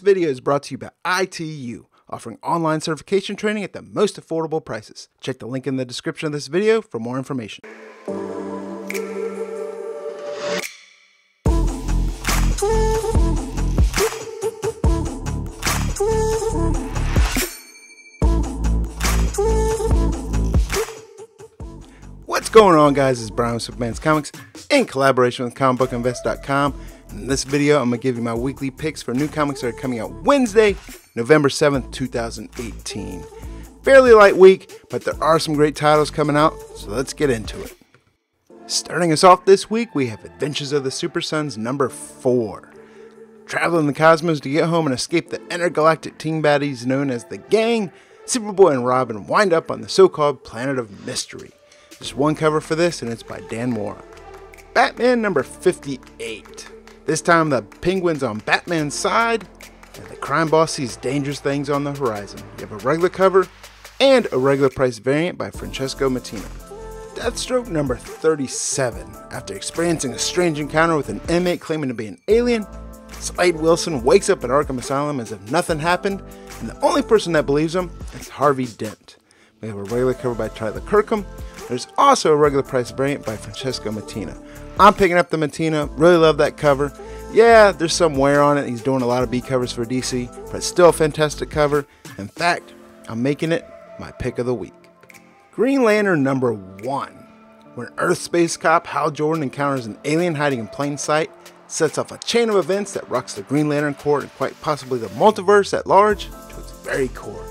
video is brought to you by ITU, offering online certification training at the most affordable prices. Check the link in the description of this video for more information. What's going on, guys? It's Brian with Superman's Comics in collaboration with comicbookinvest.com. In this video, I'm going to give you my weekly picks for new comics that are coming out Wednesday, November 7th, 2018. Fairly light week, but there are some great titles coming out, so let's get into it. Starting us off this week, we have Adventures of the Super Sons number 4. Travel in the cosmos to get home and escape the intergalactic team baddies known as the Gang, Superboy and Robin wind up on the so-called Planet of Mystery. There's one cover for this, and it's by Dan Mora. Batman number 58. This time the Penguin's on Batman's side, and the crime boss sees dangerous things on the horizon. You have a regular cover and a regular price variant by Francesco Mattina. Deathstroke number 37. After experiencing a strange encounter with an inmate claiming to be an alien, Slade Wilson wakes up at Arkham Asylum as if nothing happened, and the only person that believes him is Harvey Dent. We have a regular cover by Tyler Kirkham. There's also a regular price variant by Francesco Mattina. I'm picking up the Mattina, really love that cover. Yeah, there's some wear on it, he's doing a lot of B covers for DC, but it's still a fantastic cover. In fact, I'm making it my pick of the week. Green Lantern number 1. When Earth space cop Hal Jordan encounters an alien hiding in plain sight, sets off a chain of events that rocks the Green Lantern Corps and quite possibly the multiverse at large to its very core.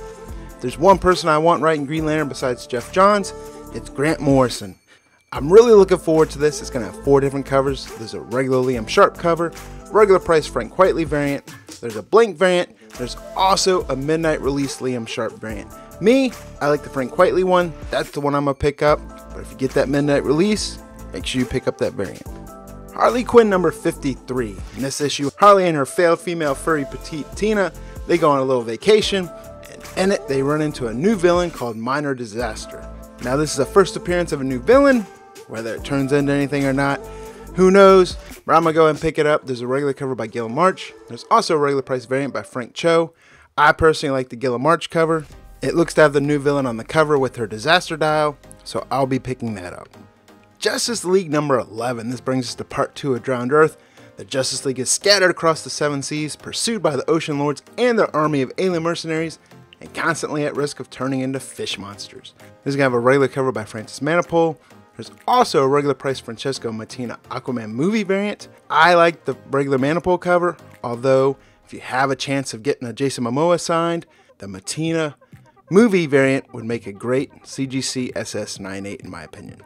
If there's one person I want writing Green Lantern besides Jeff Johns, it's Grant Morrison. I'm really looking forward to this. It's going to have 4 different covers. There's a regular Liam Sharp cover, regular price Frank Whiteley variant, there's a blank variant, there's also a midnight release Liam Sharp variant. Me, I like the Frank Whiteley one. That's the one I'm going to pick up. But if you get that midnight release, make sure you pick up that variant. Harley Quinn number 53. In this issue, Harley and her failed female furry petite Tina, they go on a little vacation, and in it they run into a new villain called Minor Disaster. Now this is a first appearance of a new villain. Whether it turns into anything or not, who knows, but I'm going to go ahead and pick it up. There's a regular cover by Gil March. There's also a regular price variant by Frank Cho. I personally like the Gil March cover. It looks to have the new villain on the cover with her disaster dial, so I'll be picking that up. Justice League number 11. This brings us to part 2 of Drowned Earth. The Justice League is scattered across the 7 seas, pursued by the Ocean Lords and their army of alien mercenaries, and constantly at risk of turning into fish monsters. This is going to have a regular cover by Francis Manapul. There's also a regular price Francesco Mattina Aquaman movie variant. I like the regular Manapul cover, although if you have a chance of getting a Jason Momoa signed, the Mattina movie variant would make a great CGC SS98 in my opinion.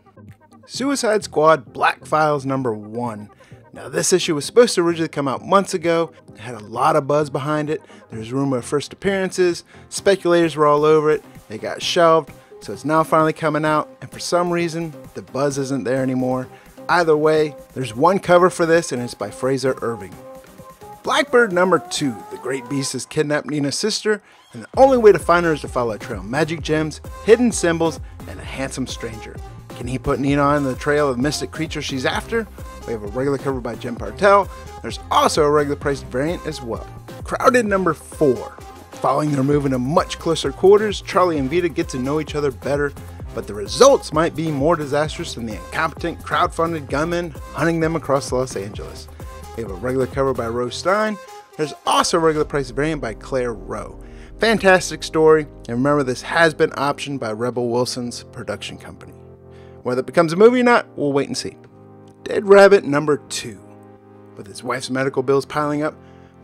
Suicide Squad Black Files number 1. Now this issue was supposed to originally come out months ago. It had a lot of buzz behind it. There's rumor of first appearances. Speculators were all over it. They got shelved. So it's now finally coming out, and for some reason, the buzz isn't there anymore. Either way, there's one cover for this, and it's by Fraser Irving. Blackbird number 2. The Great Beast has kidnapped Nina's sister, and the only way to find her is to follow a trail of magic gems, hidden symbols, and a handsome stranger. Can he put Nina on the trail of the mystic creature she's after? We have a regular cover by Jim Partel. There's also a regular priced variant as well. Crowded number 4. Following their move into much closer quarters, Charlie and Vita get to know each other better, but the results might be more disastrous than the incompetent crowd-funded gunmen hunting them across Los Angeles. We have a regular cover by Rose Stein. There's also a regular price variant by Claire Rowe. Fantastic story, and remember this has been optioned by Rebel Wilson's production company. Whether it becomes a movie or not, we'll wait and see. Dead Rabbit number 2. With his wife's medical bills piling up,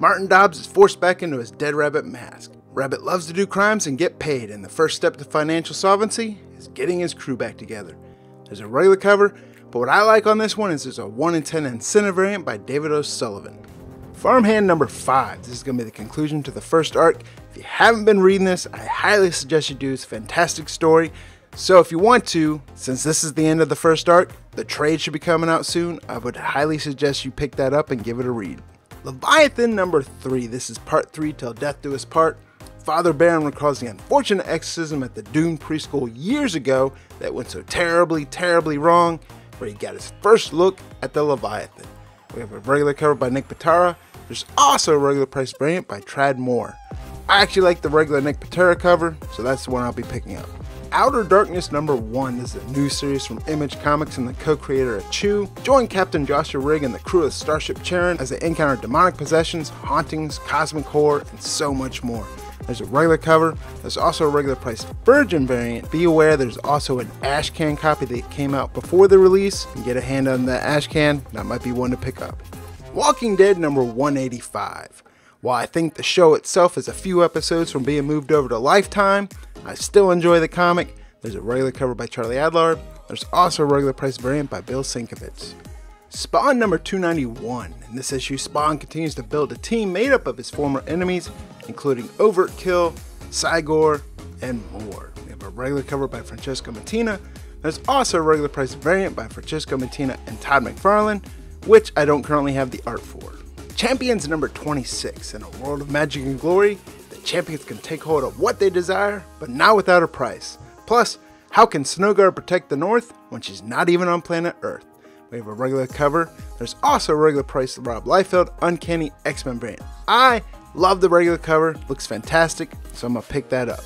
Martin Dobbs is forced back into his Dead Rabbit mask. Rabbit loves to do crimes and get paid, and the first step to financial solvency is getting his crew back together. There's a regular cover, but what I like on this one is there's a 1 in 10 incentive variant by David O'Sullivan. Farmhand number 5. This is going to be the conclusion to the first arc. If you haven't been reading this, I highly suggest you do. It's a fantastic story. So if you want to, since this is the end of the first arc, the trade should be coming out soon, I would highly suggest you pick that up and give it a read. Leviathan number 3. This is part 3 till death do us part. Father Baron recalls the unfortunate exorcism at the Dune preschool years ago that went so terribly, terribly wrong, where he got his first look at the Leviathan. We have a regular cover by Nick Pitara. There's also a regular price variant by Tradd Moore. I actually like the regular Nick Patera cover, so that's the one I'll be picking up. Outer Darkness #1 is a new series from Image Comics and the co-creator of Chew. Join Captain Joshua Rigg and the crew of Starship Charon as they encounter demonic possessions, hauntings, cosmic horror, and so much more. There's a regular cover. There's also a regular price Virgin variant. Be aware there's also an Ashcan copy that came out before the release. You can get a hand on that Ashcan. That might be one to pick up. Walking Dead #185. While I think the show itself is a few episodes from being moved over to Lifetime, I still enjoy the comic. There's a regular cover by Charlie Adlard. There's also a regular price variant by Bill Sienkiewicz. Spawn #291. In this issue, Spawn continues to build a team made up of his former enemies, including Overkill, Cygor, and more. We have a regular cover by Francesco Mattina. There's also a regular price variant by Francesco Mattina and Todd McFarlane, which I don't currently have the art for. Champions #26. In a world of magic and glory, the champions can take hold of what they desire, but not without a price. Plus, how can Snowguard protect the North when she's not even on planet Earth? We have a regular cover. There's also a regular price Rob Liefeld Uncanny X-Men variant. I love the regular cover, looks fantastic, so I'm gonna pick that up.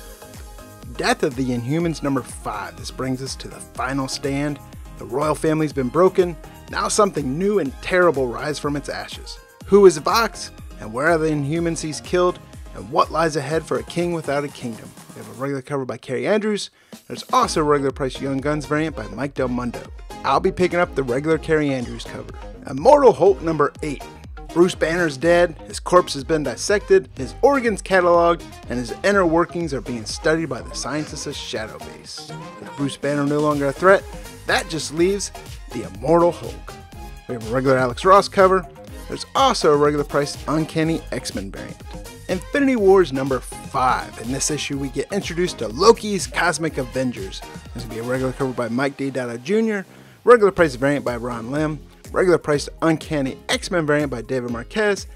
Death of the Inhumans #5. This brings us to the final stand. The royal family's been broken. Now something new and terrible rise from its ashes. Who is Vox, and where are the Inhumans he's killed, and what lies ahead for a king without a kingdom? We have a regular cover by Carrie Andrews. There's also a regular price Young Guns variant by Mike Del Mundo. I'll be picking up the regular Carrie Andrews cover. Immortal Hulk #8. Bruce Banner's dead, his corpse has been dissected, his organs cataloged, and his inner workings are being studied by the scientists of Shadowbase. With Bruce Banner no longer a threat, that just leaves the Immortal Hulk. We have a regular Alex Ross cover. There's also a regular price Uncanny X-Men variant. Infinity Wars #5. In this issue, we get introduced to Loki's Cosmic Avengers. There's going to be a regular cover by Mike Deodato Jr., regular price variant by Ron Lim, regular price Uncanny X-Men variant by David Marquez,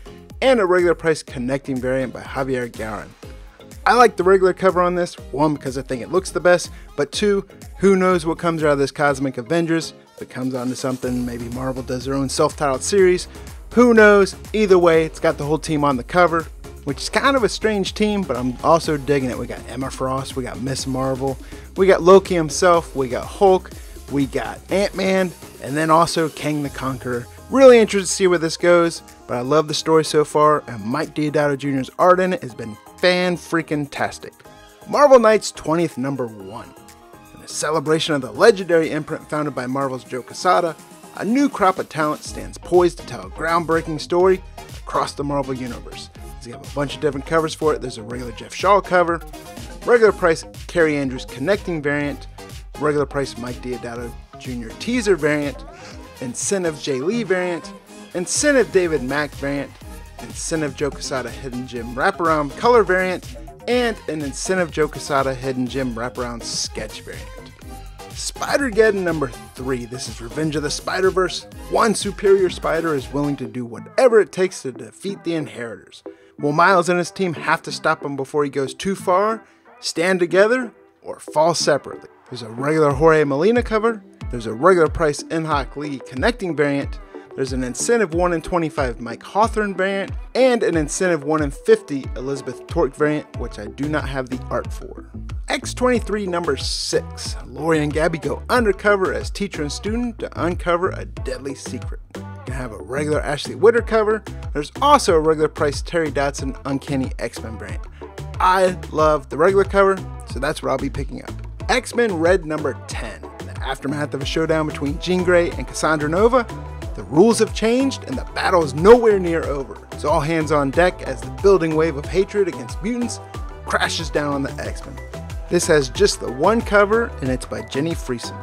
and a regular price Connecting variant by Javier Garrin. I like the regular cover on this, one, because I think it looks the best, but two, who knows what comes out of this Cosmic Avengers. If it comes onto something, maybe Marvel does their own self-titled series. Who knows? Either way, it's got the whole team on the cover, which is kind of a strange team, but I'm also digging it. We got Emma Frost, we got Miss Marvel, we got Loki himself, we got Hulk, we got Ant-Man, and then also Kang the Conqueror. Really interested to see where this goes, but I love the story so far, and Mike Deodato Jr.'s art in it has been fan-freaking-tastic. Marvel Knights 20th #1. In a celebration of the legendary imprint founded by Marvel's Joe Quesada, a new crop of talent stands poised to tell a groundbreaking story across the Marvel Universe. We have a bunch of different covers for it. There's a regular Jeff Shaw cover, regular price Carrie Andrews Connecting variant, regular price Mike Deodato Jr. teaser variant, incentive Jay Lee variant, incentive David Mack variant, incentive Joe Quesada Hidden Gem wraparound color variant, and an incentive Joe Quesada Hidden Gem wraparound sketch variant. Spider-Geddon #3. This is Revenge of the Spider-Verse. One superior spider is willing to do whatever it takes to defeat the Inheritors. Will Miles and his team have to stop him before he goes too far, stand together, or fall separately? There's a regular Jorge Molina cover. There's a regular price Inhoc Lee Connecting variant. There's an incentive 1 in 25 Mike Hawthorne variant, and an incentive 1 in 50 Elizabeth Torque variant, which I do not have the art for. X-23 #6. Lori and Gabby go undercover as teacher and student to uncover a deadly secret. You can have a regular Ashley Witter cover. There's also a regular price Terry Dodson Uncanny X-Men variant. I love the regular cover, so that's what I'll be picking up. X-Men Red #10. In the aftermath of a showdown between Jean Grey and Cassandra Nova, the rules have changed and the battle is nowhere near over. It's all hands on deck as the building wave of hatred against mutants crashes down on the X-Men. This has just the one cover, and it's by Jenny Friesen.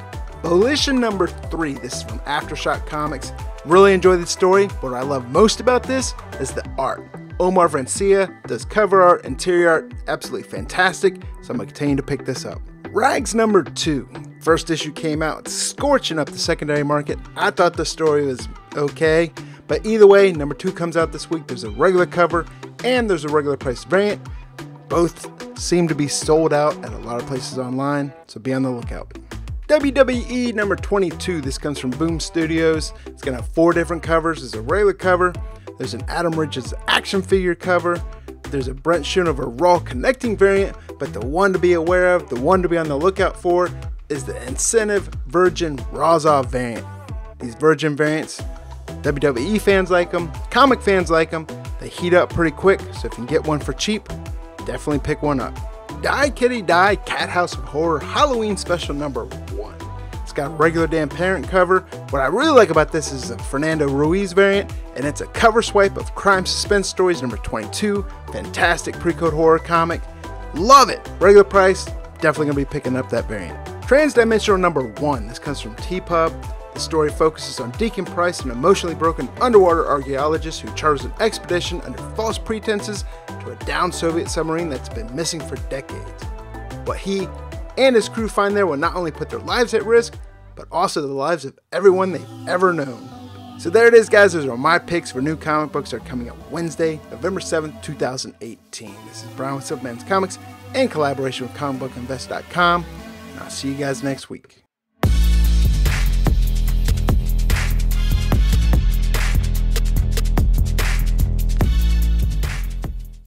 Volition #3. This is from Aftershock Comics. Really enjoy the story. What I love most about this is the art. Omar Francia does cover art, interior art, absolutely fantastic, so I'm going to continue to pick this up. Rags #2. First issue came out, scorching up the secondary market. I thought the story was okay, but either way, #2 comes out this week. There's a regular cover, and there's a regular price variant. Both seem to be sold out at a lot of places online, so be on the lookout. WWE #22. This comes from Boom Studios. It's going to have 4 different covers. There's a regular cover, There's an Adam Richards action figure cover. There's a Brent Schoonover Raw connecting variant, but the one to be aware of, the one to be on the lookout for, is the Incentive Virgin Raza variant. These Virgin variants, WWE fans like them, comic fans like them. They heat up pretty quick, so if you can get one for cheap, definitely pick one up. Die Kitty Die Cat House of Horror Halloween Special number 1. It's got a regular Dan Parent cover. What I really like about this is the Fernando Ruiz variant, and it's a cover swipe of Crime Suspense Stories number 22. Fantastic pre-code horror comic. Love it. Regular price, definitely going to be picking up that variant. Transdimensional number 1. This comes from T-Pub. The story focuses on Deacon Price, an emotionally broken underwater archaeologist who charters an expedition under false pretenses to a downed Soviet submarine that's been missing for decades. What he and his crew find there will not only put their lives at risk, but also the lives of everyone they've ever known. So there it is, guys. Those are my picks for new comic books that are coming out Wednesday, November 7th, 2018. This is Brian with Superman's Comics in collaboration with comicbookinvest.com. And I'll see you guys next week.